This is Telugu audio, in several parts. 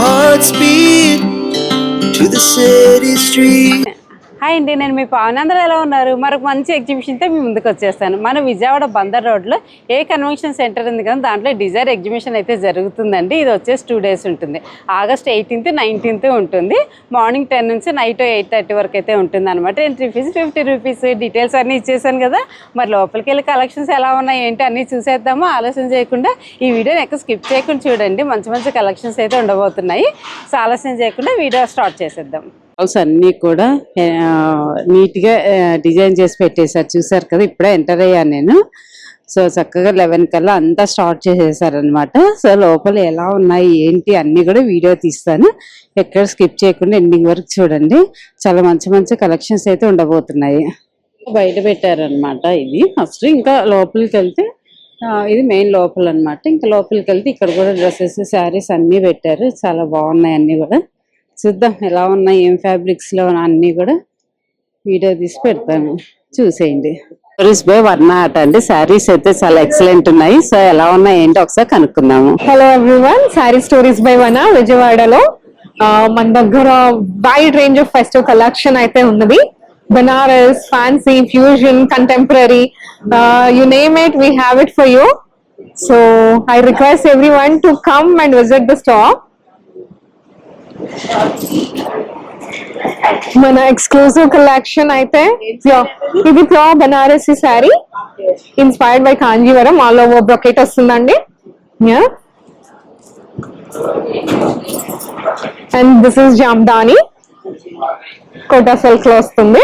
hearts beat to the city street. Hi అండి, నేను మీ పవన్. అందరూ ఎలా ఉన్నారు? మరొక మంచి ఎగ్జిబిషన్తో మీ ముందుకు వచ్చేస్తాను. మన విజయవాడ బందర్ రోడ్లో ఏ కన్వెన్షన్ సెంటర్ ఉంది కదా, దాంట్లో డిజైర్ ఎగ్జిబిషన్ అయితే జరుగుతుందండి. ఇది వచ్చేసి 2 days ఉంటుంది. August 18th, 19th ఉంటుంది. మార్నింగ్ 10 నుంచి నైట్ 8:30 వరకు అయితే ఉంటుంది అనమాట. Entry fee 50 rupees. డీటెయిల్స్ అన్నీ ఇచ్చేసాను కదా, మరి లోపలికి వెళ్ళి కలెక్షన్స్ ఎలా ఉన్నాయి ఏంటి అన్నీ చూసేద్దాము. ఆలస్యం చేయకుండా ఈ వీడియోని ఎక్కువ స్కిప్ చేయకుండా చూడండి. మంచి మంచి కలెక్షన్స్ అయితే ఉండబోతున్నాయి. సో ఆలస్యం చేయకుండా వీడియో స్టార్ట్ చేసేద్దాం. హౌస్ అన్నీ కూడా నీట్గా డిజైన్ చేసి పెట్టేశారు. చూసారు కదా, ఇప్పుడే ఎంటర్ అయ్యాను నేను. సో చక్కగా 11 కల్లా అంతా స్టార్ట్ చేసేసారనమాట. సో లోపల ఎలా ఉన్నాయి ఏంటి అన్నీ కూడా వీడియో తీస్తాను. ఎక్కడ స్కిప్ చేయకుండా ఎండింగ్ వరకు చూడండి. చాలా మంచి మంచి కలెక్షన్స్ అయితే ఉండబోతున్నాయి. బయట పెట్టారనమాట ఇది ఫస్ట్. ఇంకా లోపలికి వెళ్తే ఇది మెయిన్ లోపల అనమాట. ఇంకా లోపలికి వెళ్తే ఇక్కడ కూడా డ్రెస్సెస్, శారీస్ అన్నీ పెట్టారు. చాలా బాగున్నాయి అన్నీ కూడా. చూద్దాం ఎలా ఉన్నాయి, ఏం ఫ్యాబ్రిక్స్ లో అన్ని కూడా వీడియో తీసి పెడతాను, చూసేయండి. స్టోరీస్ బై వర్ణ ఆట అండి. శారీస్ అయితే చాలా ఎక్సలెంట్ ఉన్నాయి. సో ఎలా ఉన్నాయి ఏంటి ఒకసారి కనుక్కుందాము. Hello everyone, saree stories by Vana విజయవాడలో మన దగ్గర wide range of festive collection అయితే ఉన్నది. Banaras, fancy, fusion, contemporary, you name it, we have it for you. So I request everyone to come and visit the stall. మన ఎక్స్క్లూజివ్ కలెక్షన్ అయితే ఇది pure Banarasi saree inspired by Kanjeevaram. All over brocade వస్తుందండి. And this is Jamdani, Kota silk లో వస్తుంది.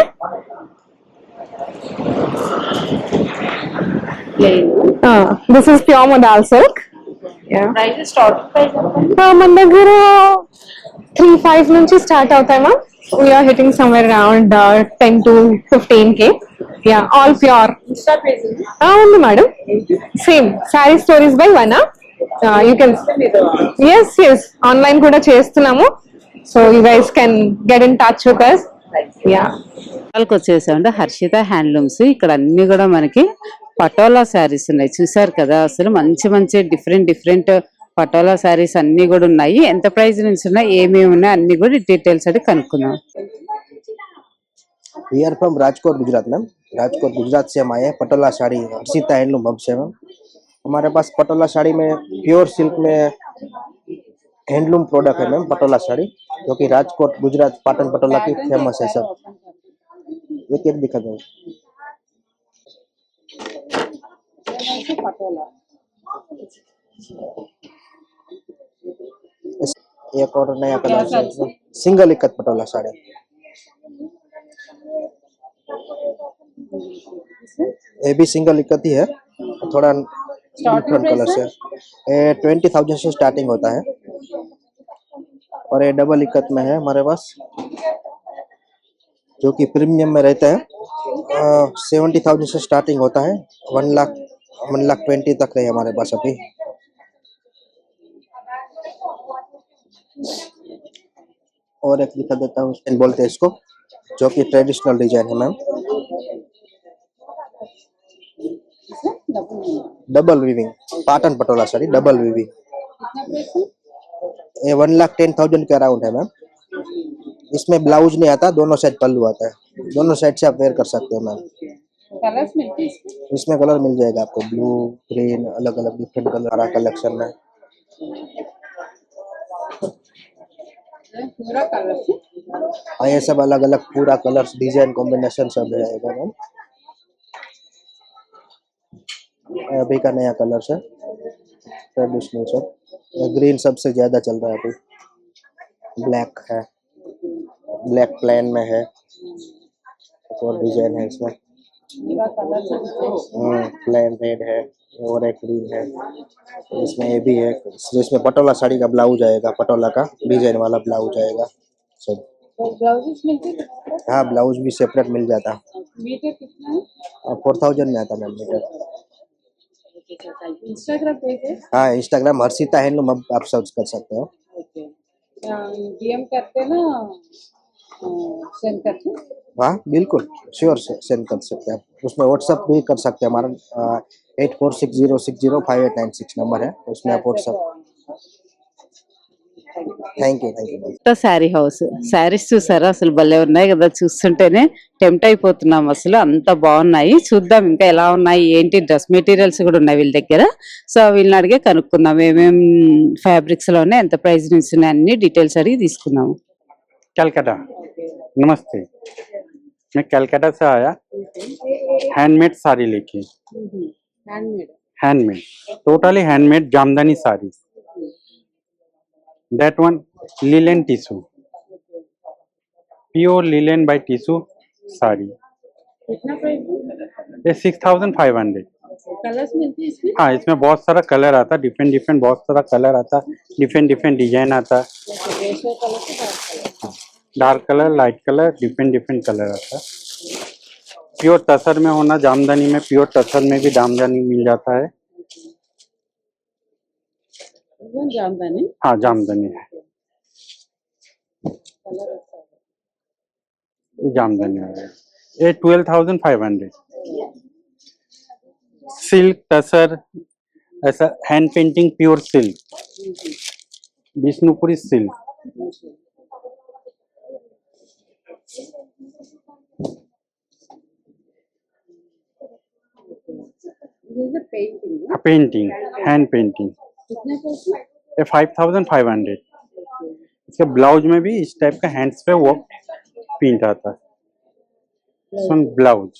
This is pure modal silk. మన దగ్గర 3-5 నుంచి స్టార్ట్ అవుతాయి ma'am. We're hitting somewhere around 10 to 15K. Yeah, all pure ఉంది madam. Same saree stories by Vana. You can ఎస్ ఆన్లైన్ కూడా చేస్తున్నాము. So you guys can get in touch with us. Yeah, వచ్చేసామంటే హర్షిత హ్యాండ్లూమ్స్. ఇక్కడ అన్ని కూడా మనకి పటోలా శారీస్ ఉన్నాయి. చూసారు కదా, అసలు మంచి మంచి డిఫరెంట్ పటోలా శారీస్ అన్ని కూడా ఉన్నాయి. ఎంత ప్రైస్ నుంచి ఉన్నాయి, ఏమేమి ఉన్నాయి అన్ని కూడా డీటెయిల్స్ అయితే కనుక్కుందాం. We are from Rajkot Gujarat ma'am. Rajkot Gujarat से हम आए हैं. पटोला साड़ी हर्षिता हैंडलूम हब से मैम. हमारे पास पटोला साड़ी में प्योर सिल्क में हैंडलूम प्रोडक्ट है मैम. पटोला साड़ी जो कि राजकोट गुजरात पाटन पटोला की फेमस है सब. एक दिखा दो. एक और नया कलर सिंगल इकत पटोला साड़ी. ये भी सिंगल इकत ही है, थोड़ा डिफरेंट कलर से. ये 20,000 से स्टार्टिंग होता है. और ये डबल इकत में है हमारे पास, जो कि प्रीमियम में रहता है. 70,000 से स्टार्टिंग होता है. 1,20,000 तक है हमारे पास अभी. और एक दिखा देता हूँ, बोलते हैं इसको, जो कि ट्रेडिशनल डिजाइन है ma'am. Double weaving Patan Patola sari double weaving. ये 1,10,000 के अराउंड है मैम. इसमें ब्लाउज नहीं आता, दोनों साइड पल्लू आता है. दोनों साइड से आप वेयर कर सकते हो मैम. इसमें कलर मिल जाएगा आपको, ब्लू, ग्रीन, अलग अलग डिफरेंट कलर हरा कलेक्शन में. ये सब अलग अलग पूरा कलर्स डिजाइन कॉम्बिनेशन सब रहेगा मैम. अभी का नया कलर है ट्रेडिशनल सब. ग्रीन सबसे ज्यादा चल रहा है अभी. ब्लैक है, ब्लैक प्लेन में है. और डिजाइन है इसमें, प्लेन रेड है और एक ग्रीन है. इसमें ये भी है, जिसमें पटोला साड़ी का ब्लाउज आएगा, पटोला का डिजाइन वाला ब्लाउज आएगा सब. हाँ, ब्लाउज भी सेपरेट मिल जाता. मीटर कितना है? 4,000 में आता मैम मीटर. इंस्टाग्राम पेज है? हाँ, इंस्टाग्राम हर्षिता हैंडलूम आप सर्च कर सकते हो. डीएम करते ना, सेंड करते. हाँ बिल्कुल श्योर सेंड कर सकते हैं आप. उसमें व्हाट्सएप भी कर सकते हैं. हमारा 8460605896 नंबर है, उसमें आप WhatsApp. Thank you sari house saris చూసారా అసలు భలే ఉన్నాయి కదా, చూస్తుంటేనే టెంప్ట్ అయిపోతున్నాం. అసలు అంత బాగున్నాయి. చూద్దాం ఇంకా ఎలా ఉన్నాయి ఏంటి. డ్రెస్ మెటీరియల్స్ కూడా ఉన్నాయి వీళ్ళ దగ్గర. సో వీళ్ళని అడిగే కనుక్కుందాం ఏమేం ఫ్యాబ్రిక్స్ లో ఉన్నాయి, ఎంత ప్రైస్ నుంచి ఉన్నాయి, అన్ని డీటెయిల్స్ అడిగి తీసుకుందాము. कलकत्ता। नमस्ते, मैं कलकत्ता से आया हैंडमेड साड़ी लेके। Handmade, totally handmade Jamdani sari. That one linen tissue, pure linen by tissue sari. ये 6500। कलर्स मिलती है इसमें? हाँ, इसमें बहुत सारा कलर आता, डिफरेंट बहुत सारा कलर आता, डिफरेंट डिजाइन आता, dark colour, light colour, different colour आता। प्योर तसर में होना, जामदानी में प्योर तसर में भी जामदानी मिल जाता है। जामदानी? हाँ, जामदानी है, जामदानी है। ये 12,500। सिल्क तसर, ऐसा hand painting pure silk, Vishnupuri silk. Painting, hand painting, ये 5,500। इसके ब्लाउज में भी इस टाइप का हैंड्स पे वो प्रिंट आता है। Blouse,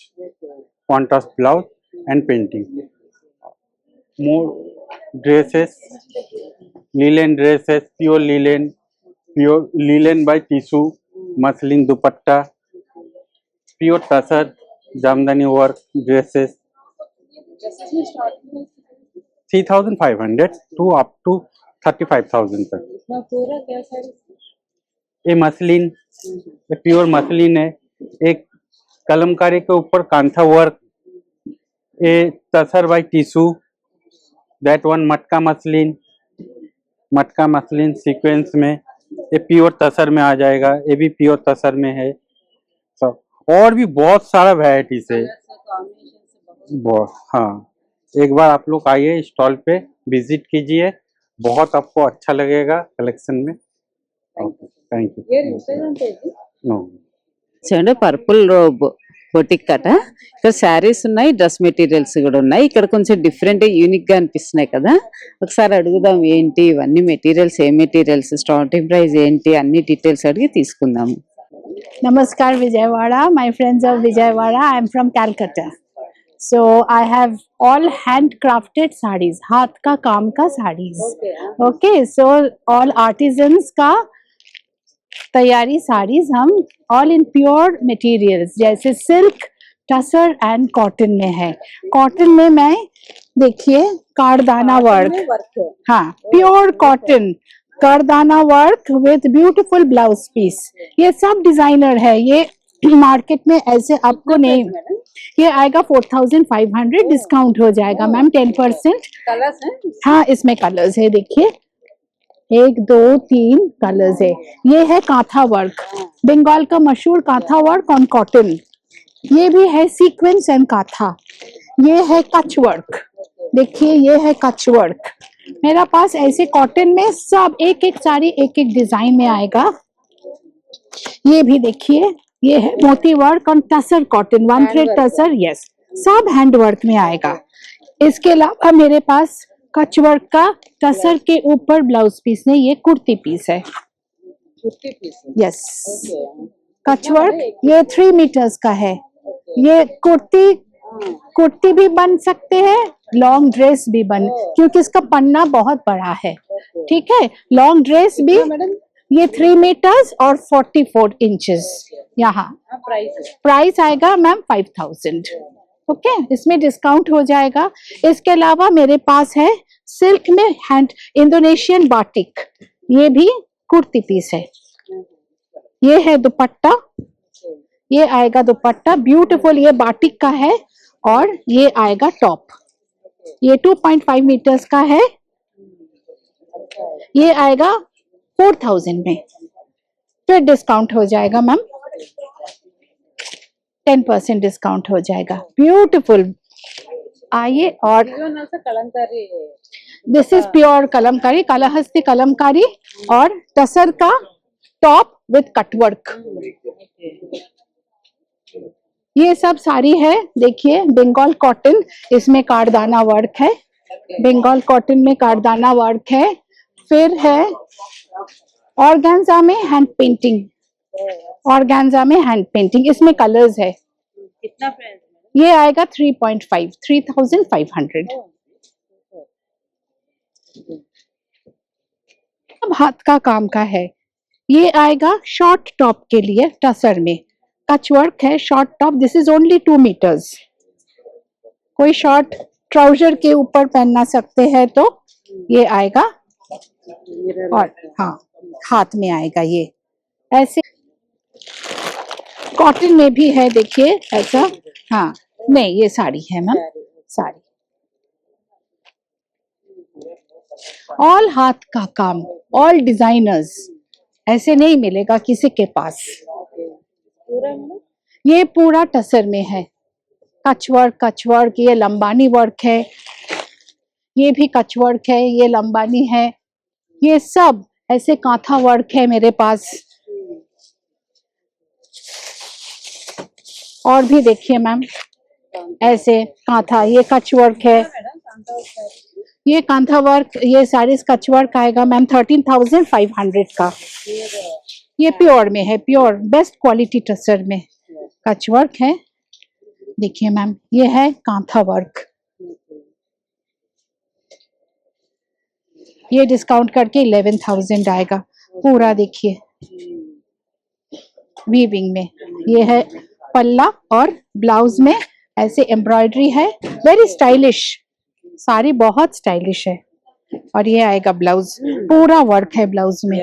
contrast blouse and painting. More dresses, linen dresses, pure linen by tissue, muslin dupatta, pure tussar, Jamdani work dresses. 3,500 to up to 35,000 तक। ये मसलिन, ये प्योर मसलिन है। एक कलमकारी के ऊपर कांथा वर्क, ये तसर बाय टिश्यू। दैट वन मटका मसलिन सीक्वेंस में, ये प्योर तसर में आ जाएगा। ये भी प्योर तसर में है। सब और भी बहुत सारा वैरायटीज है। हाँ, एक बार आप लोग आइए, स्टॉल पे विजिट कीजिए, बहुत आपको अच्छा लगेगा कलेक्शन में। Thank you. చూడండి పర్పుల్ రోబ్ బొటిక్ కట. ఇక్కడ శారీస్ ఉన్నాయి, డ్రెస్ మెటీరియల్స్ కూడా ఉన్నాయి. ఇక్కడ కొంచెం డిఫరెంట్ యూనిక్ గా అనిపిస్తున్నాయి కదా. ఒకసారి అడుగుదాం ఏంటి ఇవన్నీ మెటీరియల్స్, ఏ మెటీరియల్స్, స్టార్టింగ్ ప్రైస్ ఏంటి, అన్ని డీటెయిల్స్ అడిగి తీసుకుందాము. Namaskar Vijayawada, my friends of Vijayawada. I am from Calcutta. So I have all handcrafted sarees, हाथ का काम का sarees. Okay, so all artisans का तैयारी sarees हम all in pure materials, जैसे सिल्क, टसर एंड कॉटन में है। कॉटन में मैं देखिए कारदाना वर्क, हाँ pure cotton kardana work with beautiful blouse piece. ये सब डिजाइनर है, ये मार्केट में ऐसे आपको नहीं। ये आएगा 4,500, डिस्काउंट हो जाएगा मैम 10%। कलर्स हैं? हाँ, इसमें कलर्स है, देखिए 1 2 3 कलर्स है। ये है कांथा वर्क, बंगाल का मशहूर कांथा वर्क ऑन कॉटन। ये भी है सीक्वेंस एंड कांथा। ये है कच वर्क, देखिए ये है कच वर्क। मेरा पास ऐसे कॉटन में सब एक एक साड़ी एक एक डिजाइन में आएगा। ये भी देखिए, ये है मोती work on tussar cotton, 1 thread tussar, yes सब हैंड वर्क में आएगा। इसके अलावा मेरे पास कच वर्क का टसर के ऊपर ब्लाउज पीस है, ये कुर्ती पीस है, यस कच वर्क। ये 3 मीटर्स का है। ये कुर्ती भी बन सकते हैं, लॉन्ग ड्रेस भी बन, क्योंकि इसका पन्ना बहुत बड़ा है। ठीक है, लॉन्ग ड्रेस भी। ये 3 मीटर्स और 44 इंचेस। यहाँ प्राइस आएगा मैम 5,000। ओके, इसमें डिस्काउंट हो जाएगा। इसके अलावा मेरे पास है सिल्क में हैंड इंडोनेशियन बाटिक, ये भी कुर्ती पीस है। ये है दुपट्टा, ये आएगा दुपट्टा ब्यूटीफुल, ये बाटिक का है। और ये आएगा टॉप, ये 2.5 मीटर्स का है। ये आएगा 4,000 में, फिर डिस्काउंट हो जाएगा मैम, 10% डिस्काउंट हो जाएगा। ब्यूटीफुल, आइए। और this is pure Kalamkari, Kalahasti Kalamkari और टसर का टॉप विथ कटवर्क। ये सब साड़ी है, देखिए बंगाल कॉटन, इसमें कारदाना वर्क है, बंगाल कॉटन में कारदाना वर्क है। फिर है ऑर्गेन्जा में हैंड पेंटिंग, ऑर्गेन्जा में हैंड पेंटिंग, इसमें कलर्स है। कितना प्राइस? ये आएगा 3.5, 3,500। अब हाथ का काम का है, ये आएगा शॉर्ट टॉप के लिए टसर में, कच वर्क है, short top, this is only 2 metres. कोई शॉर्ट ट्राउजर के ऊपर पहनना सकते हैं तो ये आएगा, और हाँ हाथ में आएगा ये ऐसे। कॉटन में भी है, देखिए ऐसा, हाँ नहीं ये साड़ी है मैम, साड़ी ऑल हाथ का काम, ऑल डिजाइनर्स, ऐसे नहीं मिलेगा किसी के पास। ये पूरा टसर में है, कच वर्क, ये लंबानी वर्क है, ये भी कच वर्क है, ये लंबानी है, ये सब ऐसे कांथा वर्क है मेरे पास। और भी देखिए मैम ऐसे कांथा, ये कच वर्क है, ये कांथा वर्क, ये सारी कच वर्क आएगा मैम 13,500 का। ये प्योर में है, प्योर बेस्ट क्वालिटी टसर में कच वर्क है। देखिए मैम ये है कांथा वर्क, ये डिस्काउंट करके 11,000 आएगा पूरा। देखिए वीविंग में ये है पल्ला और ब्लाउज में ऐसे एम्ब्रॉयडरी है, वेरी स्टाइलिश, साड़ी बहुत स्टाइलिश है। और ये आएगा ब्लाउज, पूरा वर्क है ब्लाउज में,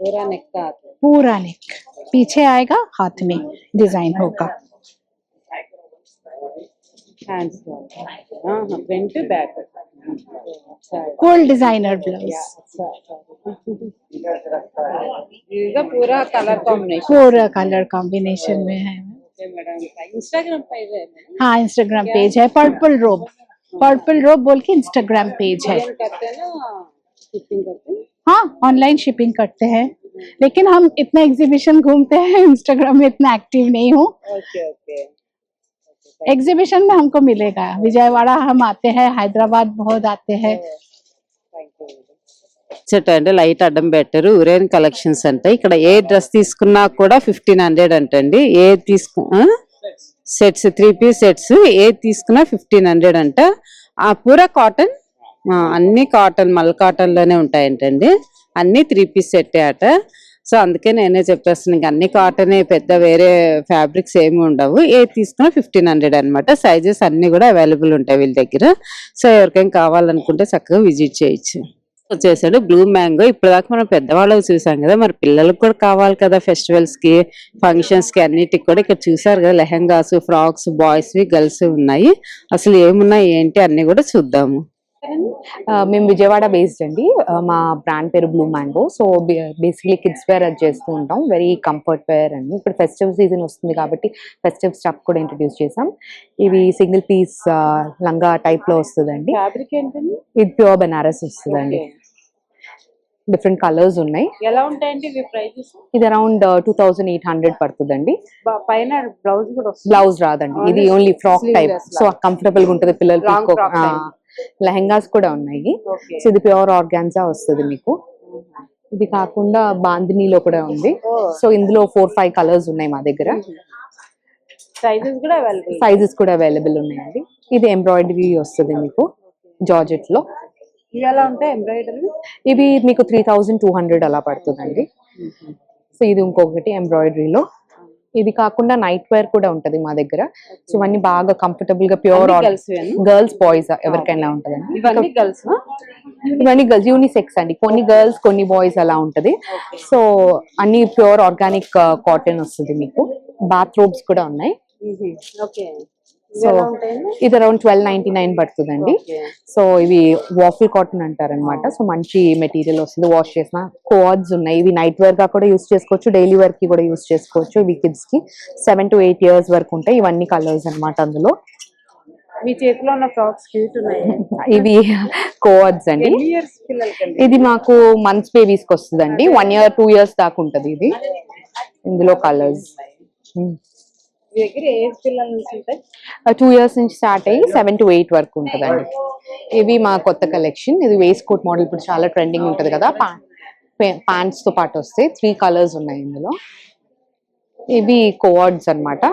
पूरा नेक का, पूरा नेक, पीछे आएगा हाथ में डिजाइन होगा। हैंड्स हाँ front back, full designer blouse, इसका पूरा कलर कॉम्बिनेशन, पूरा कलर कॉम्बिनेशन में है। इंस्टाग्राम पेज है? हाँ इंस्टाग्राम पेज है, पर्पल रोब, पर्पल रोब बोल के इंस्टाग्राम पेज है। करते हैं ना, शिपिंग करते हैं? हाँ ऑनलाइन शिपिंग करते हैं, लेकिन हम इतना एग्जीबिशन घूमते हैं, इंस्टाग्राम में इतना एक्टिव नहीं हूँ। ओके ओके, एग्जीबिशन में हमको मिलेगा, विजयवाड़ा हम आते हैं, हैदराबाद बहुत आते हैं। సెట్ అంటే లైట్ అడ్డం పెట్టారు, ఉరేన్ కలెక్షన్స్ అంటే ఇక్కడ ఏ డ్రెస్ తీసుకున్నా కూడా 1500 అంటండి, ఏ తీసుకు సెట్స్ 3 పీస్ సెట్స్ ఏ తీసుకున్నా 1500 అంట। ఆ పూరా కాటన్, అన్ని కాటన్, మల్ కాటన్ లోనే ఉంటాయంటండి, అన్ని 3 పీస్ సెట్ అట। సో అందుకే నేనే చెప్పేస్తున్నాను, ఇంకా అన్ని కాటనే, పెద్ద వేరే ఫ్యాబ్రిక్స్ ఏమి ఉండవు, ఏ తీసుకున్నా 1500 అనమాట। సైజెస్ అన్ని కూడా అవైలబుల్ ఉంటాయి వీళ్ళ దగ్గర। సో ఎవరికైనా కావాలనుకుంటే చక్కగా విజిట్ చేయొచ్చు। వచ్చేసాడు బ్లూ మ్యాంగో, ఇప్పుడు దాకా మనం పెద్దవాళ్ళకి చూసాం కదా, మరి పిల్లలకు కూడా కావాలి కదా, ఫెస్టివల్స్ కి, ఫంక్షన్స్ కి, అన్నిటికి కూడా ఇక్కడ చూసారు కదా, లెహంగాస్, ఫ్రాక్స్, బాయ్స్ వి, గర్ల్స్ ఉన్నాయి, అసలు ఏమున్నాయి ఏంటి అన్ని కూడా చూద్దాము। మేము విజయవాడ బేస్డ్ అండి, మా బ్రాండ్ పేరు Blue Mango. So basically kids wear అది చేస్తూ ఉంటాం, వెరీ కంఫర్ట్ వేర్ అండి। ఇప్పుడు ఫెస్టివ్ సీజన్ వస్తుంది కాబట్టి ఫెస్టివ్ స్టఫ్ కూడా ఇంట్రడ్యూస్ చేసాం। ఇవి సింగిల్ పీస్ లంగా టైప్ లో వస్తుందండి, ఫ్యాబ్రిక్ ఏంటండి? ఇది ప్యూర్ బనారస్ వస్తుందండి, డిఫరెంట్ కలర్స్ ఉన్నాయి। ఎలా ఉంటాయండి ఇవి ప్రైజెస్? ఇది అరౌండ్ 2,800 పడుతుందండి। పైన బ్లౌజ్ కూడా వస్తుంది? బ్లౌజ్ రాదండి, ఇది only frock type, so comfortable గా ఉంటుంది పిల్లలకి। లెహంగాస్ కూడా ఉన్నాయి, సో ఇది ప్యూర్ ఆర్గాన్జా వస్తుంది మీకు। ఇది కాకుండా బాందినీలో కూడా ఉంది, సో ఇందులో 4-5 కలర్స్ ఉన్నాయి మా దగ్గర, సైజెస్ కూడా అవైలబుల్, సైజెస్ కూడా అవైలబుల్ ఉన్నాయండి। ఇది ఎంబ్రాయిడరీ వస్తుంది మీకు జార్జెట్ లో। ఇవి ఎలా ఉంటాయి ఎంబ్రాయిడరీ? ఇవి మీకు 3,200 అలా పడుతుందండి। సో ఇది ఇంకొకటి ఎంబ్రాయిడరీలో। ఇది కాకుండా నైట్ వేర్ కూడా ఉంటది మా దగ్గర, సో ఇవన్నీ బాగా కంఫర్టబుల్ గా ప్యూర్ గర్ల్స్ బాయ్స్ ఎవరికైనా ఉంటదండి। ఇవన్నీ గర్ల్స్, ఇవన్నీ గర్ల్స్ యూనిసెక్స్ అండి, కొన్ని గర్ల్స్ కొన్ని బాయ్స్ అలా ఉంటది। సో అన్ని ప్యూర్ ఆర్గానిక్ కాటన్ వస్తుంది మీకు, బాత్ రోబ్స్ కూడా ఉన్నాయి। ఓకే, సో ఇది అరౌండ్ 1299 పడుతుందండి। సో ఇవి వాఫిల్ కాటన్ అంటారనమాట, సో మంచి మెటీరియల్ వస్తుంది, వాష్ చేసిన కోడ్స్ ఉన్నాయి, ఇవి నైట్ వేర్ గా కూడా యూస్ చేసుకోవచ్చు, డైలీ వేర్ కి కూడా యూస్ చేసుకోవచ్చు। ఇవి కిడ్స్ కి 7 to 8 years వరకు ఉంటాయి, ఇవన్నీ కలర్స్ అనమాట అందులో। మీ చేతిలో ఉన్న ఫ్రాక్స్ క్యూట్ ఉన్నాయి. ఇవి కోవర్డ్స్ అండి. ఎన్ని ఇయర్స్ పిల్లలకండి? ఇది మాకు మంత్స్ బేబీస్ కి వస్తుందండి. 1 year 2 years దాకా ఉంటది ఇది. ఇందులో కలర్స్ మీ దగ్గర ఏజ్ పిల్లల నుంచి ఉంటాయి? 2 years నుంచి స్టార్ట్ అయ్యి 7 to 8 వరకు ఉంటుందండి. ఇవి మా కొత్త కలెక్షన్. ఇది వేస్ట్ కోట్ మోడల్ ఇప్పుడు చాలా ట్రెండింగ్ ఉంటది కదా. ప్యాంట్స్ తో పాటు వస్తాయి. 3 కలర్స్ ఉన్నాయి ఇందులో. ఇవి కోవర్డ్స్ అన్నమాట.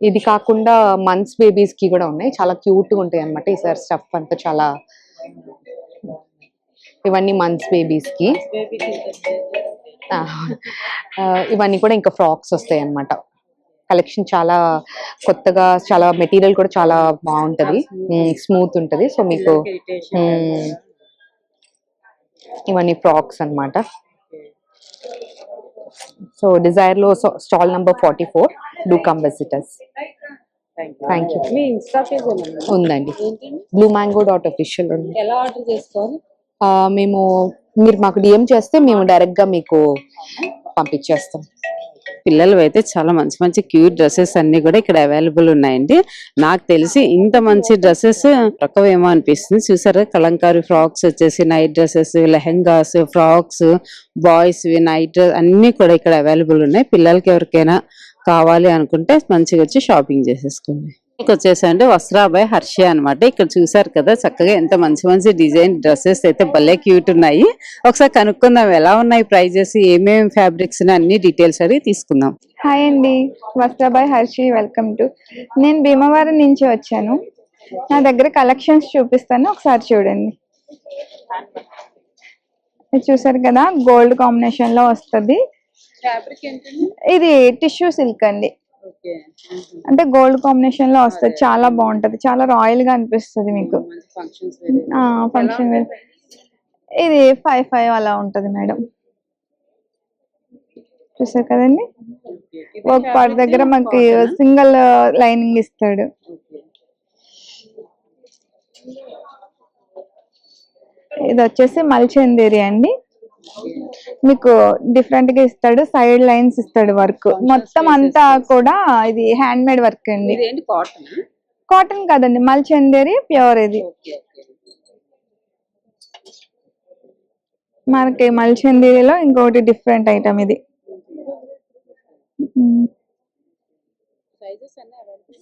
ఇది కాకుండా మంత్స్ బేబీస్ కి కూడా ఉన్నాయి. చాలా క్యూట్ గా ఉంటాయి అన్నమాట. ఈసారి స్టఫ్ అంతా చాలా, ఇవన్నీ మంత్స్ బేబీస్ కి. ఇవన్నీ కూడా ఇంకా ఫ్రాక్స్ వస్తాయి అన్నమాట. కలెక్షన్ చాలా కొత్తగా, చాలా మెటీరియల్ కూడా చాలా బాగుంటది, స్మూత్ ఉంటది. సో మీకు ఇవన్నీ ఫ్రాక్స్ అన్నమాట. సో డిజైర్ లో stall number 44. Do come visitors. Thank you. Me Insta page ఉందండి, blue-mango.official ఉంది. ఎలా ఆర్డర్ చేసుకోవాలి? మీరు మాకు డిఎం చేస్తే మేము డైరెక్ట్ గా మీకు పంపించేస్తాం. పిల్లలు అయితే చాలా మంచి మంచి క్యూట్ డ్రెస్సెస్ అన్ని కూడా ఇక్కడ అవైలబుల్ ఉన్నాయండి. నాకు తెలిసి ఇంత మంచి డ్రెస్సెస్ రకమేమో అనిపిస్తుంది. చూసారా, కలంకారీ ఫ్రాక్స్ వచ్చేసి, night dresses, lehengas, frocks, boys night dress అన్ని కూడా ఇక్కడ అవైలబుల్ ఉన్నాయి. పిల్లలకి ఎవరికైనా కావాలి అనుకుంటే మంచిగా వచ్చి షాపింగ్ చేసేసుకోండి. వచ్చేసండి వస్త్రాబాయ్ హర్షి అన్నమాట. ఇక్కడ చూసారు కదా, చక్కగా ఎంత మంచి మంచి డిజైన్ డ్రెస్సెస్ అయితే భలే క్యూట్ ఉన్నాయి. ఒకసారి కనుక్కుందాం ఎలా ఉన్నాయి ప్రైజెస్, ఏమేమి ఫ్యాబ్రిక్స్ అన్ని డీటెయిల్స్ అడిగి తీసుకుందాం. హాయ్ అండి, వస్త్రాబాయ్ హర్షి. Welcome to. నేను భీమవరం నుంచి వచ్చాను. నా దగ్గర కలెక్షన్స్ చూపిస్తాను, ఒకసారి చూడండి. ఇది చూసారు కదా, గోల్డ్ కాంబినేషన్ లో వస్తుంది. ఇది టిష్యూ సిల్క్ అండి. అంటే గోల్డ్ కాంబినేషన్ లో వస్తుంది. చాలా బాగుంటది, చాలా రాయల్ గా అనిపిస్తుంది మీకు. Function wear. ఇది 5,500 అలా ఉంటది మేడం. చూసారు కదండి, ఒక పార్ట్ దగ్గర మనకి సింగిల్ లైనింగ్ ఇస్తాడు. ఇది వచ్చేసి మల్చందేరి అండి. మీకు డిఫరెంట్ గా ఇస్తాడు, సైడ్ లైన్స్ ఇస్తాడు. వర్క్ మొత్తం అంతా కూడా ఇది హ్యాండ్ మేడ్ వర్క్ అండి. కాటన్ కాదండి, మల్చందేరి ప్యూర్. ఇది మనకి మల్చందేరిలో ఇంకొకటి డిఫరెంట్ ఐటమ్. ఇది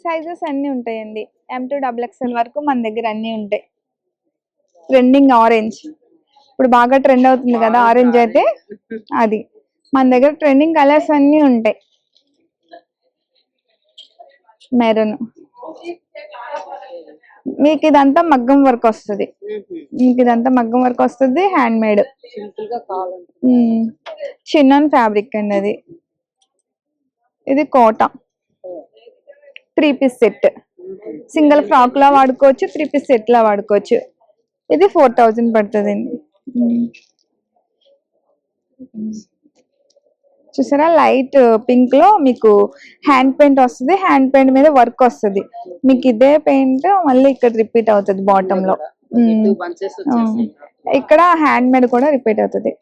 సైజెస్ అన్ని ఉంటాయండి. M to XXL వరకు మన దగ్గర అన్ని ఉంటాయి. ట్రెండింగ్ ఆరెంజ్ ఇప్పుడు బాగా ట్రెండ్ అవుతుంది కదా, ఆరెంజ్ అయితే అది మన దగ్గర ట్రెండింగ్ కలర్స్ అన్ని ఉంటాయి. మెరూన్, మీకు ఇదంతా మగ్గం వర్క్ వస్తుంది. హ్యాండ్ మేడ్ చిన్నన్ ఫ్యాబ్రిక్ అండి. అది ఇది Kota 3-piece set. Single frock లా వాడుకోవచ్చు, 3-piece సెట్ లా వాడుకోవచ్చు. ఇది 4,000 పడుతుంది అండి. చూసారా, లైట్ పింక్ లో మీకు హ్యాండ్ పెయింట్ వస్తుంది. హ్యాండ్ పెయింట్ మీద వర్క్ వస్తుంది. మీకు ఇదే పెయింట్ మళ్ళీ ఇక్కడ రిపీట్ అవుతుంది బాటమ్ లో. ఇక్కడ హ్యాండ్ మేడ్ కూడా రిపీట్ అవుతుంది.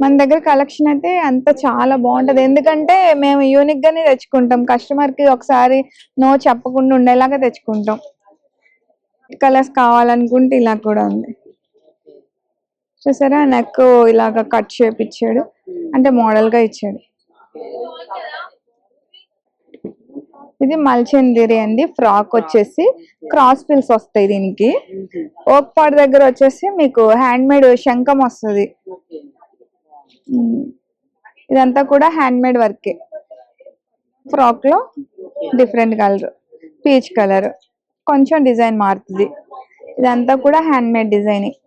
మన దగ్గర కలెక్షన్ అయితే అంత చాలా బాగుంటది. ఎందుకంటే మేము యూనిక్ గానే తెచ్చుకుంటాం. కస్టమర్ కి ఒకసారి నో చెప్పకుండా ఉండేలాగా తెచ్చుకుంటాం. కలర్స్ కావాలనుకుంటే ఇలా కూడా ఉంది. చూసారా, నెక్ ఇలాగా కట్ షేప్ ఇచ్చాడు, అంటే మోడల్ గా ఇచ్చాడు. ఇది మల్చందేరి అండి. ఫ్రాక్ వచ్చేసి క్రాస్ పిల్స్ వస్తాయి దీనికి. ఓక్ పార్ట్ దగ్గర వచ్చేసి మీకు హ్యాండ్ మేడ్ శంఖం వస్తుంది. ఇదంతా కూడా హ్యాండ్ మేడ్ వర్కే. ఫ్రాక్ లో డిఫరెంట్ కలర్, పీచ్ కలర్, కొంచెం డిజైన్ మారుతుంది. ఇదంతా కూడా హ్యాండ్ మేడ్ డిజైనింగ్.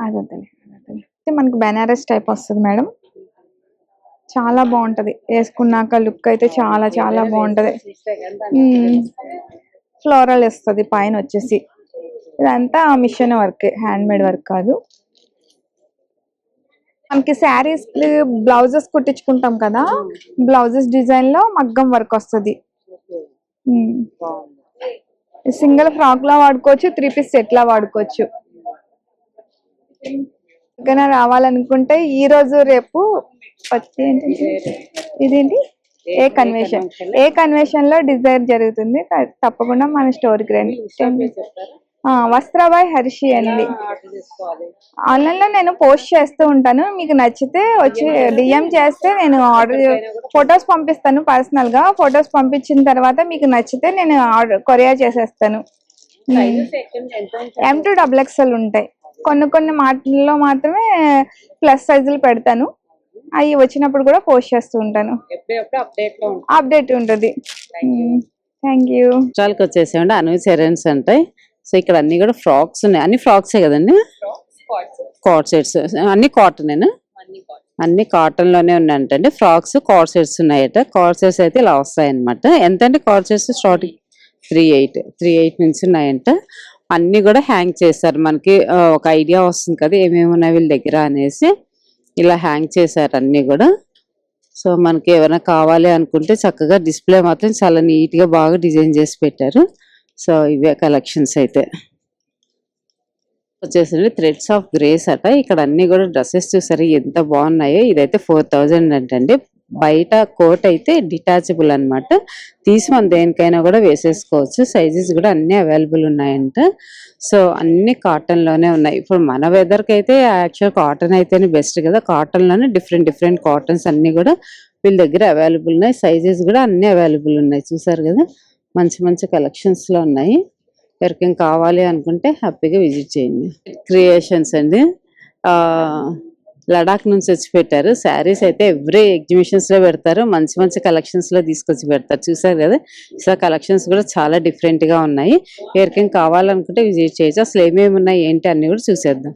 అదే మనకు బెనారస్ టైప్ వస్తుంది మేడం. చాలా బాగుంటది, వేసుకున్నాక లుక్ అయితే చాలా చాలా బాగుంటది. ఫ్లోరల్ వస్తుంది పైన వచ్చేసి. ఇదంతా machine work, hand made work కాదు. మనకి శారీస్ బ్లౌజెస్ కుట్టించుకుంటాం కదా, బ్లౌజెస్ డిజైన్ లో మగ్గం వర్క్ వస్తుంది. సింగిల్ ఫ్రాక్ లా వాడుకోవచ్చు, 3-piece సెట్ లా వాడుకోవచ్చు. ఇంకా రావాలనుకుంటే ఈ రోజు రేపు ఇదేంటి ఏ కన్వెన్షన్ లో డిజైర్ జరుగుతుంది. తప్పకుండా మన స్టోర్ కి రండి. వస్త్రాబాయ్ హర్షి అండి. ఆన్లైన్ లో నేను పోస్ట్ చేస్తూ ఉంటాను. మీకు నచ్చితే వచ్చి డిఎం చేస్తే నేను ఆర్డర్ ఫొటోస్ పంపిస్తాను. పర్సనల్ గా ఫొటోస్ పంపించిన తర్వాత మీకు నచ్చితే నేను కొరియర్ చేసేస్తాను. M2XXL ఉంటాయి. కొన్ని మాటల్లో మాత్రమే ప్లస్ సైజులు పెడతాను. అవి వచ్చినప్పుడు కూడా పోస్ట్ చేస్తూ ఉంటాను. అప్డేట్ ఉంటుంది. Thank you. స్టాల్కి వచ్చేసామండి. అను సెరెన్స్ ఉంటాయి. సో ఇక్కడ అన్ని కూడా ఫ్రాక్స్ ఉన్నాయి. అన్ని ఫ్రాక్సే కదండి, కార్డ్ సెట్స్ అన్ని కాటన్. అన్ని కాటన్ లోనే ఉన్నాయంటండి. ఫ్రాక్స్ కార్డ్ సెట్స్ ఉన్నాయట. కార్డ్ సెట్స్ అయితే ఇలా వస్తాయి అనమాట. ఎంత అంటే కార్డ్ సెట్స్ స్టార్టింగ్ 3.8 నుంచి ఉన్నాయంట. అన్ని కూడా హ్యాంగ్ చేస్తారు. మనకి ఒక ఐడియా వస్తుంది కదా ఏమేమి ఉన్నాయి వీళ్ళ దగ్గర అనేసి. ఇలా హ్యాంగ్ చేశారు అన్ని కూడా. సో మనకి ఏమైనా కావాలి అనుకుంటే చక్కగా డిస్ప్లే మాత్రం చాలా నీట్ గా బాగా డిజైన్ చేసి పెట్టారు. సో ఇవే కలెక్షన్స్ అయితే వచ్చేసరికి థ్రెడ్స్ ఆఫ్ గ్రేస్ అట. ఇక్కడ అన్ని కూడా డ్రెస్సెస్ చూసారు ఎంత బాగున్నాయో. ఇదైతే 4000 అంటండి. బయట కోట్ అయితే డిటాచబుల్ అనమాట. తీసి మనం దేనికైనా కూడా వేసేసుకోవచ్చు. సైజెస్ కూడా అన్ని అవైలబుల్ ఉన్నాయంట. సో అన్ని కాటన్ లోనే ఉన్నాయి. ఇప్పుడు మన వెదర్ కి అయితే యాక్చువల్ కాటన్ అయితేనే బెస్ట్ కదా. కాటన్ లోనే డిఫరెంట్ కాటన్స్ అన్ని కూడా వీళ్ళ దగ్గర అవైలబుల్ ఉన్నాయి. సైజెస్ కూడా అన్ని అవైలబుల్ ఉన్నాయి. చూసారు కదా మంచి కలెక్షన్స్ లో ఉన్నాయి. ఎవరికైనా కావాలి అనుకుంటే హ్యాపీగా విజిట్ చేయండి. క్రియేషన్స్ అండి. లడాక్ నుంచి వచ్చి పెట్టారు. శారీస్ అయితే ఎవ్రీ ఎగ్జిబిషన్స్ లో పెడతారు. మంచి కలెక్షన్స్ లో తీసుకొచ్చి పెడతారు. చూసారు కదా. సో కలెక్షన్స్ కూడా చాలా డిఫరెంట్ గా ఉన్నాయి. ఎవరికైనా కావాలనుకుంటే విజిట్ చేయొచ్చు. అసలు ఏమేమి ఉన్నాయి ఏంటి అన్ని కూడా చూసేద్దాం.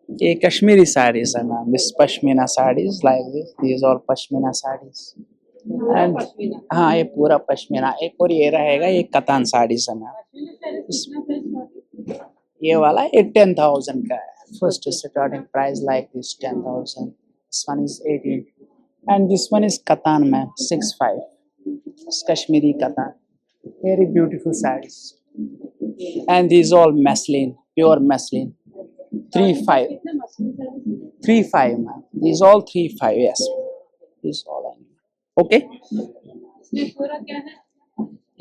ये कश्मीरी sarees है ma'am. This pashmina sarees like this. These all pashmina sarees. And हाँ ये पूरा पश्मीना. एक और ये रहेगा ये कतान sarees है मैम. ये वाला ये 10,000 का है. First starting price like this 10,000. This one is 18. And this one is katan ma'am 6.5. It's Kashmiri katan. Very beautiful sarees. And these all muslin, pure muslin. 3.5. 3.5 ma'am. These all 3.5. Yes. These all. Okay.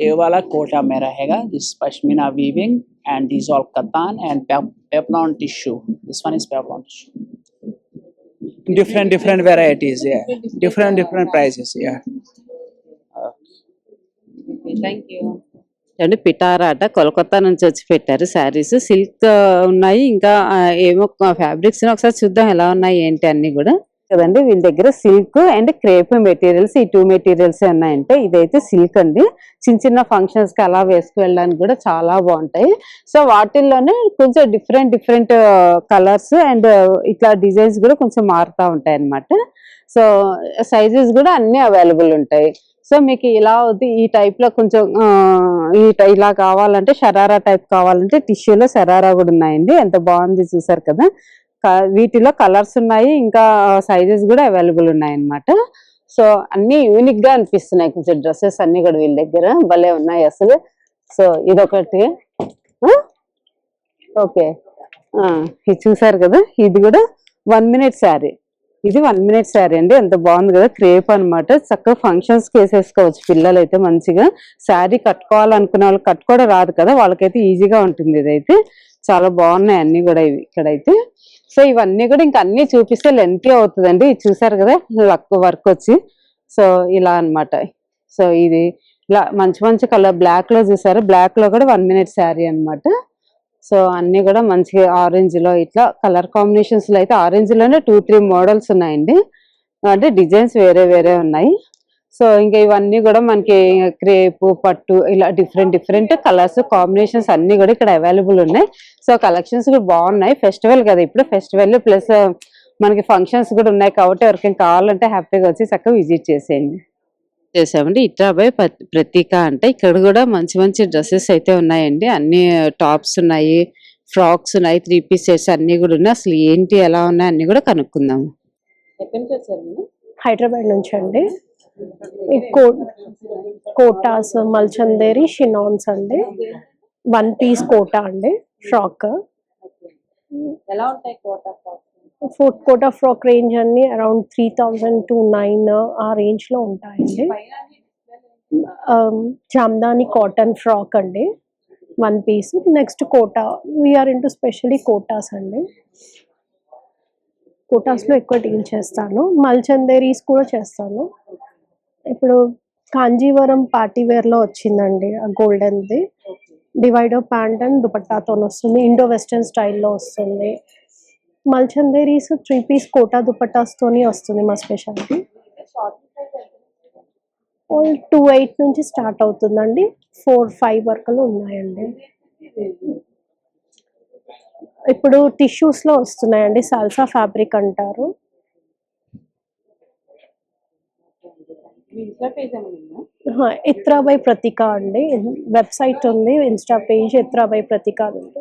ये वाला कोटा में रहेगा. This pashmina weaving and these all katan and peplon tissue. This one is peplon tissue. Different varieties. Yeah. Different prices. Yeah. Thank you. అండి పిటారా అట. కోల్కతా నుంచి వచ్చి పెట్టారు. శారీస్ సిల్క్ ఉన్నాయి. ఇంకా ఏమో ఫ్యాబ్రిక్స్ ఒకసారి చూద్దాం ఎలా ఉన్నాయి ఏంటి అన్ని కూడా కదండి. వీళ్ళ దగ్గర సిల్క్ అండ్ క్రేప్ మెటీరియల్స్ ఈ 2 మెటీరియల్స్ ఉన్నాయంటే. ఇదైతే సిల్క్ అండి. చిన్న ఫంక్షన్స్ కి అలా వేసుకు వెళ్ళడానికి కూడా చాలా బాగుంటాయి. సో వాటిల్లోనే కొంచెం డిఫరెంట్ కలర్స్ అండ్ ఇట్లా డిజైన్స్ కూడా కొంచెం మారుతూ ఉంటాయి అన్నమాట. సో సైజెస్ కూడా అన్ని అవైలబుల్ ఉంటాయి. సో మీకు ఇలా ఈ టైప్ లో కొంచెం ఇలా కావాలంటే షరారా టైప్ కావాలంటే టిష్యూలో షరారా కూడా ఉన్నాయండి. ఎంత బాగుంది చూసారు కదా. వీటిలో కలర్స్ ఉన్నాయి. ఇంకా సైజెస్ కూడా అవైలబుల్ ఉన్నాయి అన్నమాట. సో అన్ని యూనిక్ గా అనిపిస్తున్నాయి కొంచెం డ్రెస్సెస్ అన్ని కూడా వీళ్ళ దగ్గర భలే ఉన్నాయి అసలు. సో ఇదొకటి. ఓకే ఇది చూసారు కదా. ఇది కూడా 1 minute శారీ. ఇది 1 minute శారీ అండి. ఎంత బాగుంది కదా. క్రేప్ అనమాట. చక్కగా ఫంక్షన్స్ కి వేసేసుకోవచ్చు. పిల్లలు అయితే మంచిగా శారీ కట్టుకోవాలనుకునే వాళ్ళకి కట్టుకోవడం రాదు కదా, వాళ్ళకైతే ఈజీగా ఉంటుంది. ఇదైతే చాలా బాగున్నాయి అన్ని కూడా ఇవి ఇక్కడైతే. సో ఇవన్నీ కూడా ఇంకా అన్ని చూపిస్తే లెంతీ అవుతుందండి. ఇది చూసారు కదా వర్క్ వచ్చి. సో ఇలా అన్నమాట. సో ఇది ఇలా మంచి కలర్ బ్లాక్ లో చూసారు. బ్లాక్ లో కూడా 1 minute శారీ అన్నమాట. సో అన్ని కూడా మంచిగా ఆరెంజ్ లో ఇట్లా కలర్ కాంబినేషన్స్ లో అయితే ఆరెంజ్ లోనే 2-3 మోడల్స్ ఉన్నాయండి. అంటే డిజైన్స్ వేరే ఉన్నాయి. సో ఇంకా ఇవన్నీ కూడా మనకి క్రేప్ పట్టు ఇలా డిఫరెంట్ కలర్స్ కాంబినేషన్స్ అన్ని కూడా ఇక్కడ అవైలబుల్ ఉన్నాయి. సో కలెక్షన్స్ కూడా బాగున్నాయి. ఫెస్టివల్ కదా ఇప్పుడు. ఫెస్టివల్ ప్లస్ మనకి ఫంక్షన్స్ కూడా ఉన్నాయి కాబట్టి ఎవరికైనా కావాలంటే హ్యాపీగా వచ్చి చక్కగా విజిట్ చేసేయండి. చేసామండి. ఇట్రాబాయ్ ప్రతీక అంటే ఇక్కడ కూడా మంచి డ్రెస్సెస్ అయితే ఉన్నాయండి. అన్ని టాప్స్ ఉన్నాయి, ఫ్రాక్స్ ఉన్నాయి, 3 piece సెట్స్ అన్ని కూడా ఉన్నాయి. అసలు ఏంటి ఎలా ఉన్నాయి అన్ని కూడా కనుక్కుందాము. ఎక్కడి నుంచి వచ్చారు? హైదరాబాద్ నుంచి అండి. కోటాస్ మల్చందేరి షినాన్స్ అండి. 1 piece కోటా అండి ఫ్రాక్. ఎలా ఉంటాయి Kota frock? Kota frock range అన్ని అరౌండ్ 3000 to 9 ఆ రేంజ్ లో ఉంటాయండి. జామ్దాని కాటన్ ఫ్రాక్ అండి, 1 piece. Next Kota, we are into specially Kotas అండి. కోటాస్లో ఎక్కువ డీల్ చేస్తాను. మల్చందేరీస్ కూడా చేస్తాను. ఇప్పుడు కాంజీవరం పార్టీ వేర్లో వచ్చిందండి గోల్డెన్ది, డివైడర్ ప్యాంట్ అండ్ దుపట్టాతో వస్తుంది, ఇండో వెస్టర్న్ స్టైల్లో వస్తుంది. మల్చందేరీస్ 3 piece కోటా దుపట్టాస్తోని వస్తుంది మా స్పెషాలిటీ. 28 నుంచి స్టార్ట్ అవుతుందండి, 4-5 వరకు ఉన్నాయండి. ఇప్పుడు టిష్యూస్లో వస్తున్నాయండి, సాల్సా ఫ్యాబ్రిక్ అంటారు. ఇత్రా బై ప్రతిక అండి, వెబ్సైట్ ఉంది, ఇన్స్టా పేజ్ ఇత్రా బై ప్రతిక ఉంది.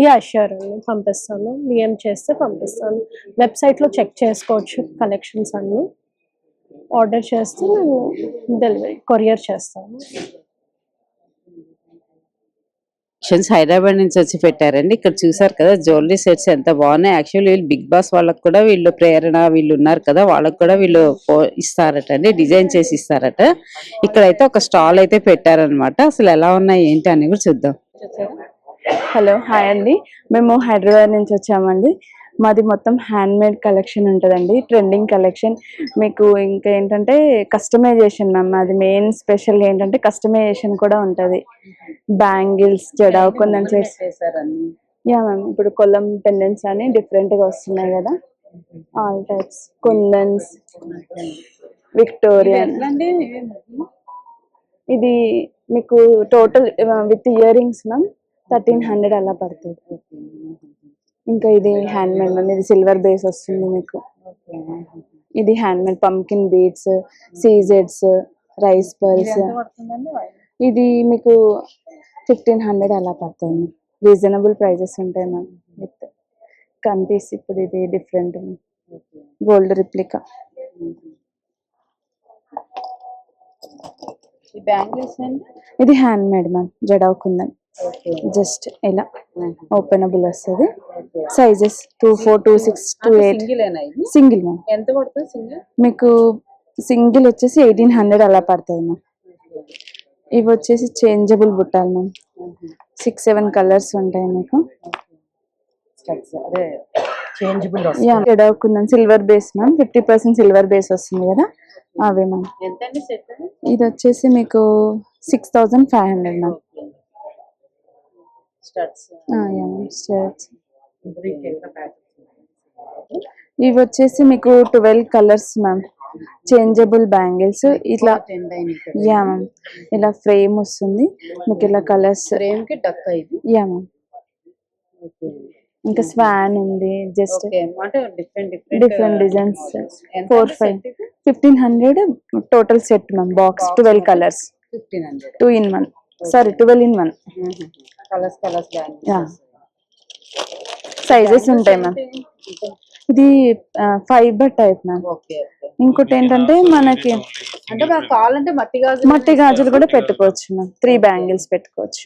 యా షూర్ అండి, పంపిస్తాను. DM చేస్తే పంపిస్తాను. వెబ్సైట్లో చెక్ చేసుకోవచ్చు కలెక్షన్స్ అన్ని. ఆర్డర్ చేస్తే నేను డెలివరీ కొరియర్ చేస్తాను. హైదరాబాద్ నుంచి వచ్చి పెట్టారండి. ఇక్కడ చూసారు కదా జ్యువెలరీ సెట్స్ ఎంత బాగున్నాయి. యాక్చువల్లీ వీళ్ళు బిగ్ బాస్ వాళ్ళకి కూడా వీళ్ళు ప్రేరణ వీళ్ళు ఉన్నారు కదా, వాళ్ళకి కూడా వీళ్ళు ఇస్తారట అండి, డిజైన్ చేసి ఇస్తారట. ఇక్కడైతే ఒక స్టాల్ అయితే పెట్టారనమాట. అసలు ఎలా ఉన్నాయి ఏంటి అని కూడా చూద్దాం. హలో, హాయ్ అండి. మేము హైదరాబాద్ నుంచి వచ్చామండి. మాది మొత్తం హ్యాండ్ మేడ్ కలెక్షన్ ఉంటుందండి, ట్రెండింగ్ కలెక్షన్. మీకు ఇంకా ఏంటంటే కస్టమైజేషన్ మ్యామ్, అది మెయిన్ స్పెషల్ ఏంటంటే కస్టమైజేషన్ కూడా ఉంటుంది. Bangles, jadau, kundan sets. Yeah ma'am, ఇప్పుడు కొల్లం పెండెంట్స్ అని డిఫరెంట్గా వస్తున్నాయి కదా, ఆల్ టైప్స్, కుందన్స్, విక్టోరియన్. ఇది మీకు total with earrings ma'am 1300 అలా పడుతుంది. ఇంకా ఇది హ్యాండ్ మేడ్ మ్యామ్, ఇది సిల్వర్ బేస్ వస్తుంది మీకు. ఇది హ్యాండ్ మేడ్ పంకిన్ బీడ్స్, సీజెడ్స్, రైస్ పర్ల్స్. ఇది మీకు 1500 అలా పడుతుంది. రీజనబుల్ ప్రైజెస్ ఉంటాయి మ్యామ్. విత్ కంపీస్. ఇప్పుడు ఇది డిఫరెంట్ గోల్డ్ రిప్లికా. ఇది handmade ma'am, jadau kundan. Just ఇలా ఓపెనబుల్ వస్తుంది. సైజెస్ 24, 26, 28. Single ma'am. ఎంత పడుతుంది సింగిల్? మీకు సింగిల్ వచ్చేసి 1800 అలా పడుతుంది మ్యామ్. ఇవి వచ్చేసి చేంజబుల్ బుట్టాలు మ్యామ్, 6-7 కలర్స్ ఉంటాయి మీకు. జడావుకుందాం silver base ma'am, 50% silver base వస్తుంది కదా, అవే మ్యామ్. ఇది వచ్చేసి మీకు 6500 మ్యామ్. ఇవి వచ్చేసి మీకు 12 కలర్స్ మ్యామ్, చేంజబుల్ బ్యాంగిల్స్. ఇట్లా యా మ్యామ్, ఇలా ఫ్రేమ్ వస్తుంది మీకు, ఇలా కలర్స్. Yeah ma'am. ఇంకా స్వాన్ ఉంది, just different designs. 1500 total set ma'am, box 12 colours, 2 in 1. Sorry 12 in 1. Sizes ఉంటాయి మ్యామ్. ఇది ఫైబర్ టైప్ మ్యామ్. ఇంకోటి ఏంటంటే మనకి అంటే మాకు కావాలంటే మట్టి గాజులు కూడా పెట్టుకోవచ్చు మ్యామ్, 3 బ్యాంగిల్స్ పెట్టుకోవచ్చు.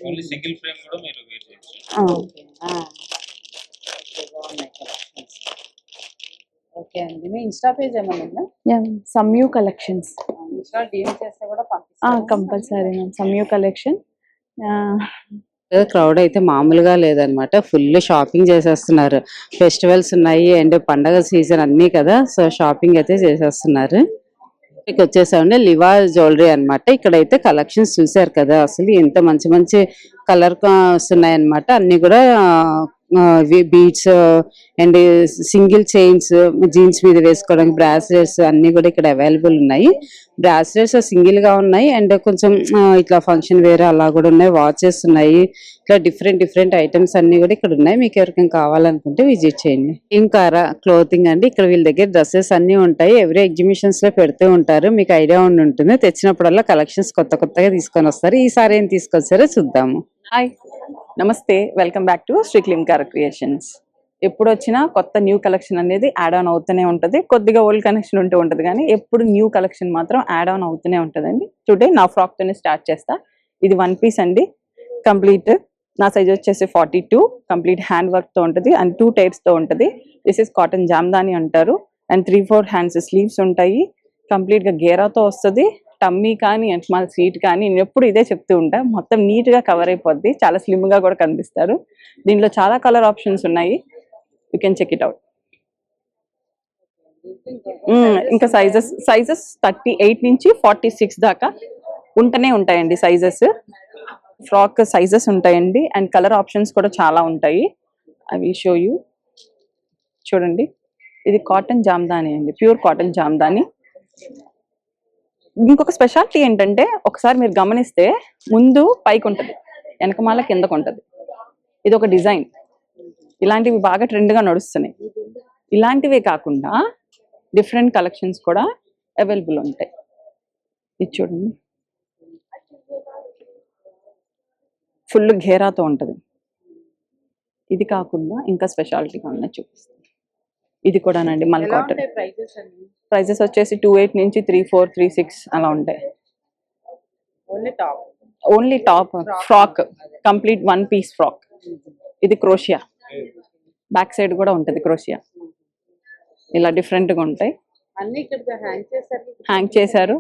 ఓకే అండి. మీ ఇన్స్టా పేజ్ ఏమైనా ఉందా? సమ్యూ కలెక్షన్స్. ఇన్స్టా DM చేస్తే కూడా పంపిస్తాను. Compulsory ma'am, Samyu collection. Crowd అయితే మామూలుగా లేదనమాట, ఫుల్ షాపింగ్ చేసేస్తున్నారు. ఫెస్టివల్స్ ఉన్నాయి అండ్ పండగ సీజన్ అన్నీ కదా, సో షాపింగ్ అయితే చేసేస్తున్నారు. ఇక్కడికి వచ్చేసామండి లివా జ్యువెలరీ అనమాట. ఇక్కడైతే కలెక్షన్స్ చూసారు కదా, అసలు ఎంత మంచి మంచి కలర్ వస్తున్నాయి అనమాట. అన్ని కూడా beads and single chains, jeans మీద వేసుకోవడానికి బ్రాస్లెట్స్ అన్ని కూడా ఇక్కడ అవైలబుల్ ఉన్నాయి. బ్రాస్లెట్స్ సింగిల్ గా ఉన్నాయి అండ్ కొంచెం ఇట్లా ఫంక్షన్ వేర్ అలా కూడా ఉన్నాయి. వాచెస్ ఉన్నాయి, ఇట్లా డిఫరెంట్ ఐటమ్స్ అన్ని కూడా ఇక్కడ ఉన్నాయి. మీకు ఎవరికైనా కావాలనుకుంటే విజిట్ చేయండి. ఇంకా క్లోతింగ్ అండి, ఇక్కడ వీళ్ళ దగ్గర డ్రెస్సెస్ అన్ని ఉంటాయి. ఎవ్రీ ఎగ్జిబిషన్స్ లో పెడుతూ ఉంటారు, మీకు ఐడియా ఉండి ఉంటుంది. తెచ్చినప్పుడల్లా కలెక్షన్స్ కొత్తగా తీసుకొని వస్తారు. ఈసారి ఏం తీసుకొచ్చారో చూద్దాము. హాయ్, నమస్తే, welcome back to Shri Klinkar creations. ఎప్పుడు వచ్చినా కొత్త న్యూ కలెక్షన్ అనేది యాడ్ ఆన్ అవుతూనే ఉంటుంది. కొద్దిగా ఓల్డ్ కలెక్షన్ ఉంటూ ఉంటుంది కానీ ఎప్పుడు న్యూ కలెక్షన్ మాత్రం యాడ్ ఆన్ అవుతూనే ఉంటుందండి. టుడే నా ఫ్రాక్ తోనే స్టార్ట్ చేస్తా. ఇది 1 piece అండి, కంప్లీట్ నా సైజ్ వచ్చేసి 42, కంప్లీట్ హ్యాండ్ వర్క్తో ఉంటుంది అండ్ 2 టైర్స్తో ఉంటుంది. దిస్ ఇస్ కాటన్ జామ్దాని అంటారు. అండ్ 3-4 హ్యాండ్స్ స్లీవ్స్ ఉంటాయి. కంప్లీట్గా గేరాతో వస్తుంది. టమ్మీ కానీ స్మాల్ సీట్ కానీ నేను ఎప్పుడు ఇదే చెప్తూ ఉంటా, మొత్తం నీట్గా కవర్ అయిపోద్ది. చాలా స్లిమ్గా కూడా కనిపిస్తారు. దీనిలో చాలా కలర్ ఆప్షన్స్ ఉన్నాయి. You can check it out. ఇంకా సైజెస్ 38 నుంచి 46 దాకా ఉంటూనే ఉంటాయండి సైజెస్. ఫ్రాక్ సైజెస్ ఉంటాయండి అండ్ కలర్ ఆప్షన్స్ కూడా చాలా ఉంటాయి. అవి షో యూ. చూడండి, ఇది కాటన్ జామ్దాని అండి, ప్యూర్ కాటన్ జామ్దాని. ఇంకొక స్పెషాలిటీ ఏంటంటే, ఒకసారి మీరు గమనిస్తే ముందు పైకి ఉంటుంది, వెనకమాల కిందకు ఉంటుంది. ఇది ఒక డిజైన్. ఇలాంటివి బాగా ట్రెండ్గా నడుస్తున్నాయి. ఇలాంటివే కాకుండా డిఫరెంట్ కలెక్షన్స్ కూడా అవైలబుల్ ఉంటాయి. ఇది చూడండి, ఫుల్ ఘేరాతో ఉంటుంది. ఇది కాకుండా ఇంకా స్పెషాలిటీగా ఉన్నది చూపిస్తాను. ఇది కూడానండి మల్ కాటన్. ప్రైజెస్ వచ్చేసి 28 నుంచి 34, 36 అలా ఉంటాయి. Only top frock, complete 1 piece frock. ఇది క్రోషియా, బ్యాక్ సైడ్ కూడా ఉంటుంది క్రోషియా. ఇలా డిఫరెంట్గా ఉంటాయి. హ్యాంగ్ చేశారు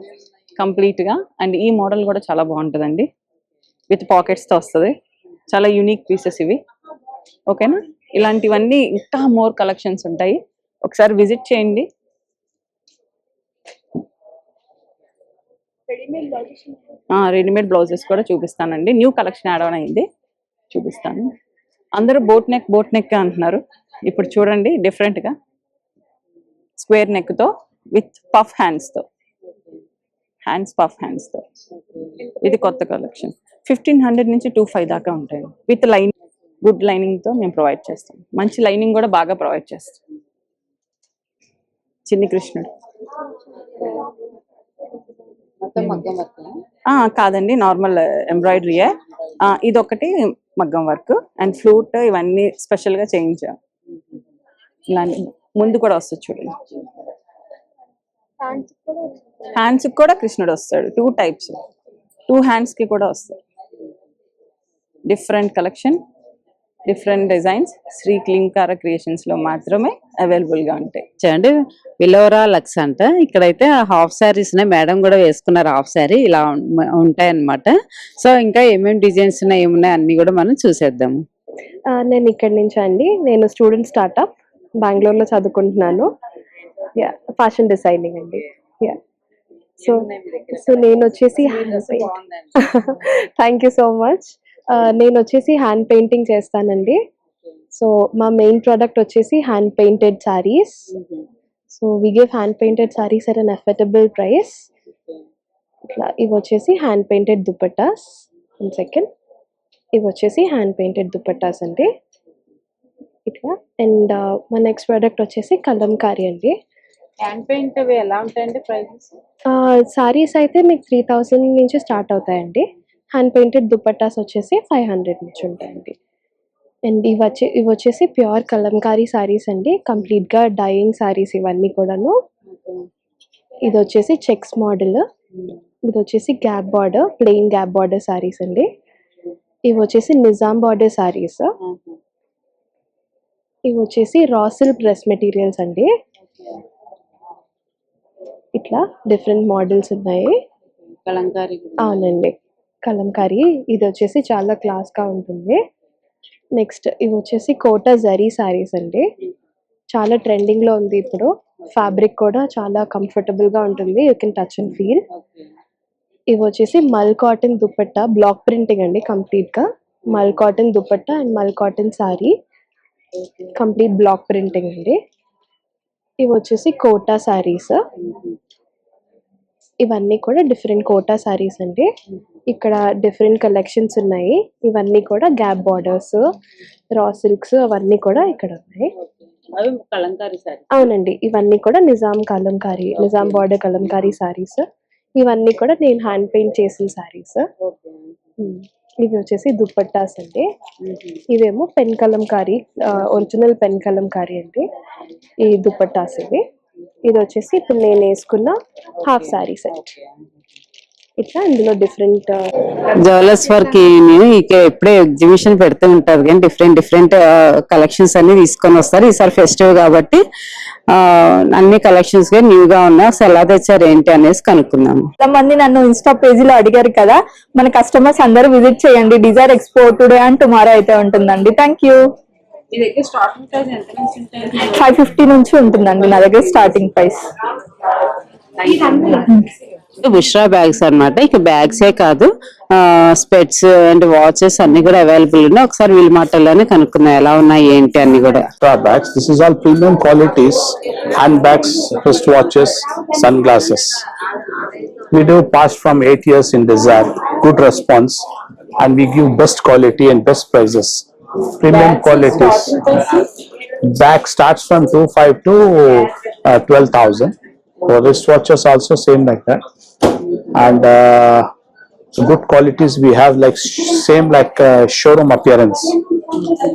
కంప్లీట్గా. అండ్ ఈ మోడల్ కూడా చాలా బాగుంటుందండి, విత్ పాకెట్స్తో వస్తుంది. చాలా యూనిక్ పీసెస్ ఇవి. ఓకేనా? ఇలాంటివన్నీ ఇంకా మోర్ కలెక్షన్స్ ఉంటాయి, ఒకసారి విజిట్ చేయండి. రెడీమేడ్ బ్లౌజెస్ కూడా చూపిస్తానండి. న్యూ కలెక్షన్ యాడ్ ఆన్ అయింది, చూపిస్తాను. అందరూ బోట్ నెక్ అంటున్నారు. ఇప్పుడు చూడండి, డిఫరెంట్గా స్క్వేర్ నెక్తో విత్ పఫ్ హ్యాండ్స్తో, పఫ్ హ్యాండ్స్తో. ఇది కొత్త కలెక్షన్. 1500 నుంచి 25 దాకా ఉంటాయి. విత్ లైన్, గుడ్ లైనింగ్తో మేము ప్రొవైడ్ చేస్తాం. మంచి లైనింగ్ కూడా బాగా ప్రొవైడ్ చేస్తాం. చిన్ని కృష్ణుడు కాదండి, నార్మల్ ఎంబ్రాయిడరీయే. ఇదొకటి మగ్గం వర్క్ అండ్ ఫ్లూట్, ఇవన్నీ స్పెషల్గా చేయించాం. ఇలాంటి ముందు కూడా వస్తుంది చూడండి. హ్యాండ్స్కి కూడా కృష్ణుడు వస్తాడు. 2 టైప్స్, 2 హ్యాండ్స్కి కూడా వస్తాడు. Different collection, different designs Shri Klinkara creations లో మాత్రమే అవైలబుల్ గా ఉంటాయి. చూడండి, విలోరా లక్స్ అంట. ఇక్కడైతే హాఫ్ శారీస్ మేడం కూడా వేసుకున్నారు. హాఫ్ శారీ ఇలా ఉంటాయి అన్నమాట. సో ఇంకా ఏమేమి డిజైన్స్ ఉన్నాయి, ఏమున్నాయి అన్ని కూడా మనం చూసేద్దాము. నేను ఇక్కడి నుంచి అండి, నేను స్టూడెంట్ స్టార్ట్అప్ బెంగళూరులో చదువుకుంటున్నాను. ఫ్యాషన్ డిజైనింగ్ అండి. సో నేను వచ్చేసి థ్యాంక్ యూ సో మచ్. నేను వచ్చేసి హ్యాండ్ పెయింటింగ్ చేస్తానండి. సో మా మెయిన్ ప్రోడక్ట్ వచ్చేసి hand painted saris. So we give hand painted saris at an affordable price. ఇట్లా ఇవి వచ్చేసి హ్యాండ్ పెయింటెడ్ దుపట్టాస్. ఇవి వచ్చేసి హ్యాండ్ పెయింటెడ్ దుపట్టాస్ అండి ఇట్లా. అండ్ మా నెక్స్ట్ ప్రోడక్ట్ వచ్చేసి కలంకారీ అండి. హ్యాండ్ పెయింట్ ఎలా ఉంటాయండి ప్రైజెస్? సారీస్ అయితే మీకు 3000 నుంచి స్టార్ట్ అవుతాయండి. హ్యాండ్ పెయింటెడ్ దుపట్టాస్ వచ్చేసి 500 నుంచి ఉంటాయండి. అండ్ ఇవి వచ్చేసి ప్యూర్ కలంకారీ సారీస్ అండి, కంప్లీట్గా డైయింగ్ సారీస్ ఇవన్నీ కూడాను. ఇది వచ్చేసి చెక్స్ మోడల్, ఇది వచ్చేసి gap border, plain gap border saris అండి. ఇవి వచ్చేసి నిజాం బార్డర్ సారీస్. ఇవి వచ్చేసి రా సిల్క్ డ్రెస్ మెటీరియల్స్ అండి. ఇట్లా డిఫరెంట్ మోడల్స్ ఉన్నాయి. కలంకారీ అవునండి, కలంకారీ. ఇది వచ్చేసి చాలా క్లాస్గా ఉంటుంది. నెక్స్ట్ ఇవి వచ్చేసి కోటా జరీ సారీస్ అండి, చాలా ట్రెండింగ్లో ఉంది ఇప్పుడు. ఫ్యాబ్రిక్ కూడా చాలా కంఫర్టబుల్గా ఉంటుంది, you can touch and feel. ఇవి వచ్చేసి మల్ కాటన్ దుపట్టా, బ్లాక్ ప్రింటింగ్ అండి కంప్లీట్గా. మల్ కాటన్ దుపట్టా అండ్ మల్ cotton sorry, complete block printing అండి. ఇవి వచ్చేసి కోటా సారీస్. ఇవన్నీ కూడా డిఫరెంట్ కోటా సారీస్ అండి. ఇక్కడ డిఫరెంట్ కలెక్షన్స్ ఉన్నాయి. ఇవన్నీ కూడా గ్యాప్ బార్డర్స్, రా సిల్క్స్ అవన్నీ కూడా ఇక్కడ ఉన్నాయి. అవునండి, ఇవన్నీ కూడా నిజాం కలంకారీ, నిజాం బార్డర్ కలంకారీ సారీస్. ఇవన్నీ కూడా నేను హ్యాండ్ పెయింట్ చేసిన సారీస్. ఇవి వచ్చేసి దుపట్టాస్ అండి. ఇవేమో pen Kalamkari, original pen Kalamkari అండి ఈ దుపట్టాస్ ఇవి. ఇది వచ్చేసి ఇప్పుడు నేను వేసుకున్న హాఫ్ సారీ సెట్. ఇట్లా ఇందులో డిఫరెంట్ జ్యువెలర్స్ వర్క్ ఇక ఎప్పుడే ఎగ్జిబిషన్ పెడుతూ ఉంటారు కానీ డిఫరెంట్ కలెక్షన్స్ అన్ని తీసుకొని వస్తారు. ఈసారి ఫెస్టివ్ కాబట్టి అన్ని కలెక్షన్స్ గా న్యూ గా ఉన్నాయి. అసలు ఎలా తెచ్చారు ఏంటి అనేసి కనుక్కుందాము. చాలా మంది నన్ను ఇన్స్టా పేజీలో అడిగారు కదా, మన కస్టమర్స్ అందరూ విజిట్ చేయండి. Desire Expo today and tomorrow అయితే ఉంటుందండి. Thank you. 550 నుంచి ఉంటుందండి నా దగ్గర స్టార్టింగ్ ప్రైస్. బుష్రా బ్యాగ్స్ అన్నమాట. ఇక బ్యాగ్సే కాదు స్పెట్స్ అండ్ వాచెస్ అన్ని కూడా అవైలబుల్ ఉన్నాయి. ఒకసారి వీళ్ళ మాటల్లోనే కనుక్కున్నాం ఎలా ఉన్నాయి ఏంటి అన్ని కూడా. Bags. This is all premium qualities, handbags, wristwatches, sunglasses. We do past from 8 years in design, good response, and we give best quality and best prices. Premium qualities. Bag starts from 25 to 12,000. Wristwatches also same like that, and good qualities we have like same like showroom appearance.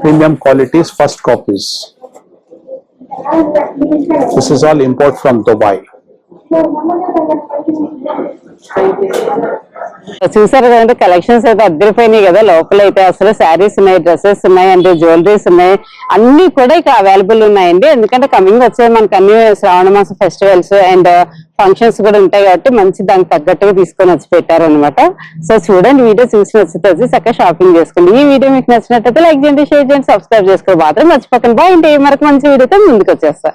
Premium qualities, first copies. This is all import from Dubai. చూసారు కదంటే కలెక్షన్స్ అయితే అద్దరిపోయినాయి కదా. లోపల అయితే అసలు శారీస్ ఉన్నాయి, డ్రెస్సెస్ ఉన్నాయి, అండ్ జ్యువెలరీస్ ఉన్నాయి, అన్ని కూడా ఇక అవైలబుల్ ఉన్నాయండి. ఎందుకంటే కమింగ్ వచ్చే మనకు అన్ని శ్రావణ మాస ఫెస్టివల్స్ అండ్ ఫంక్షన్స్ కూడా ఉంటాయి కాబట్టి మంచి దానికి తగ్గట్టుగా తీసుకొని వచ్చి పెట్టారు అనమాట. సో చూడండి, వీడియో చూసి నచ్చితే వచ్చి చక్కగా షాపింగ్ చేసుకోండి. ఈ వీడియో మీకు నచ్చినట్టయితే లైక్ చేయండి, షేర్ చేయండి, సబ్స్క్రైబ్ చేసుకోండి. మాత్రం మర్చిపోకండి. బాగుంటే మరొక మంచి వీడియోతో ముందుకు వచ్చేస్తా.